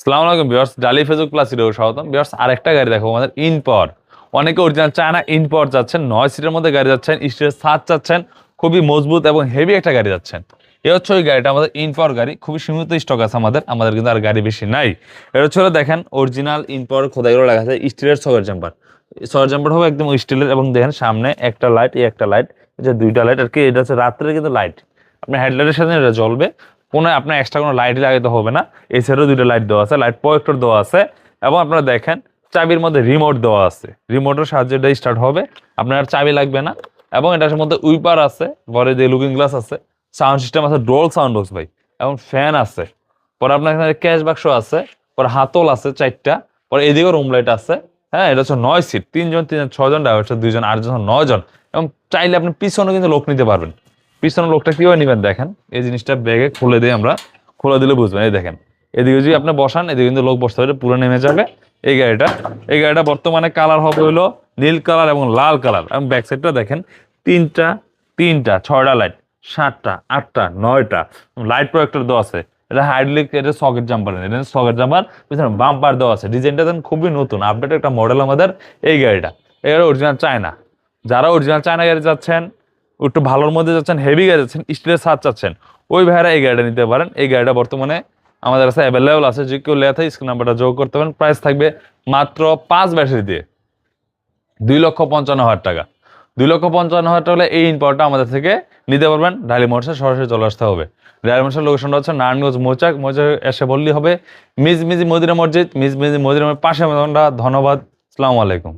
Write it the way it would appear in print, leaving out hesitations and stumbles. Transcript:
আসসালামু আলাইকুম ভিউয়ার্স, ডালি ফেসবুক প্লাস ভিডিও স্বাগতম। ভিউয়ার্স, আরেকটা গাড়ি দেখো আমাদের ইনপর। অনেকে অরিজিনাল চায়না ইনপর যাচ্ছেন, 9 সিটের মধ্যে গাড়ি যাচ্ছেন, স্টিলের ছাদ চাচ্ছেন, খুবই মজবুত এবং হেভি একটা গাড়ি যাচ্ছেন। এই হচ্ছে ওই গাড়িটা, আমাদের ইনপর গাড়ি, খুবই সীমিত স্টক আছে আমাদের কিন্তু আর গাড়ি বেশি নাই। এটা হচ্ছে দেখেন অরিজিনাল ইনপর খোদাইগুলো লেখা আছে, স্টিলের ছকের জাম্পার। ছকের জাম্পার হবে একদম স্টিলের, এবং দেখেন সামনে একটা লাইট, এই একটা লাইট, যে দুইটা লাইট আর কি। এটা হচ্ছে রাত্রে কিন্তু লাইট, আপনার হেডলাইটের সাথে এটা জ্বলবে, কোনো আপনার এক্সট্রা কোনো লাইট লাগাতে হবে না। এই সাইডেও দুইটা লাইট দেওয়া আছে, লাইট প্রজেক্টর দেওয়া আছে, এবং আপনারা দেখেন চাবির মধ্যে রিমোট দেওয়া আছে, রিমোটের সাহায্যে এটা স্টার্ট হবে, আপনার চাবি লাগবে না। এবং এটার মধ্যে উইপার আছে, পরে যে লুকিং গ্লাস আছে, সাউন্ড সিস্টেম আছে, ডোল সাউন্ড বক্স ভাই, এবং ফ্যান আছে। পরে আপনার এখানে ক্যাশ বাক্স আছে, পরে হাতল আছে 4টা, পরে এদিকেও রুম লাইট আছে। হ্যাঁ, এটা হচ্ছে 9 সিট, 3 জন 6 জন, ড্রাইভার 2 জন, 8 জন, 9 জন। এবং চাইলে আপনি পিছনে কিন্তু লোক নিতে পারবেন। পিছনে লোকটা কিভাবে নেবেন দেখেন, এই জিনিসটা ব্যাগে খুলে দিয়ে আমরা, খুলে দিলে বুঝবেন। এই দেখেন, এদিকে যদি আপনি বসান, এদিকে কিন্তু লোক বসতে হবে, পুরো নেমে যাবে। এই গাড়িটা বর্তমানে কালার হবে হলো নীল কালার এবং লাল কালার। এবং ব্যাক সাইডটা দেখেন, তিনটা তিনটা 6টা লাইট, 7টা 8টা 9টা লাইট প্রজেক্টর দেওয়া আছে। এটা হাইড্রোলিক, এটা সকেট জাম্পার, এটা সকেট জাম্পার, পিছনে বাম্পার দেওয়া আছে। ডিজাইনটা দেন খুবই নতুন, আপডেট একটা মডেল আমাদের এই গাড়িটা। এই গাড়ি অরিজিনাল চায়না। যারা অরিজিনাল চায়না গাড়ি যাচ্ছেন, একটু ভালোর মধ্যে যাচ্ছেন, হেভি গাড়ি যাচ্ছেন, স্টিলের ছাদ চাচ্ছেন, ওই ভাইরা এই গাড়িটা নিতে পারেন। এই গাড়িটা বর্তমানে আমাদের কাছে অ্যাভেলেবল আছে, যে কেউ লেথা স্ক্রিন নাম্বারটা যোগ করতে পারেন। প্রাইস থাকবে মাত্র 5 ব্যাটারি দিয়ে 2,55,000 টাকা। 2,55,000 টাকা হলে এই ইনপাওয়ারটা আমাদের থেকে নিতে পারবেন। ডালি মোটরসে সরাসরি চলে আসতে হবে। ডালি মোটরসের লোকেশনটা হচ্ছে নারায়ণগঞ্জ মৌচাক এসে বললেই হবে। মিজ মিজি মদিনা মসজিদ, মিজ মিজি মদিনার পাশে। ধন্যবাদ, আসসালামু আলাইকুম।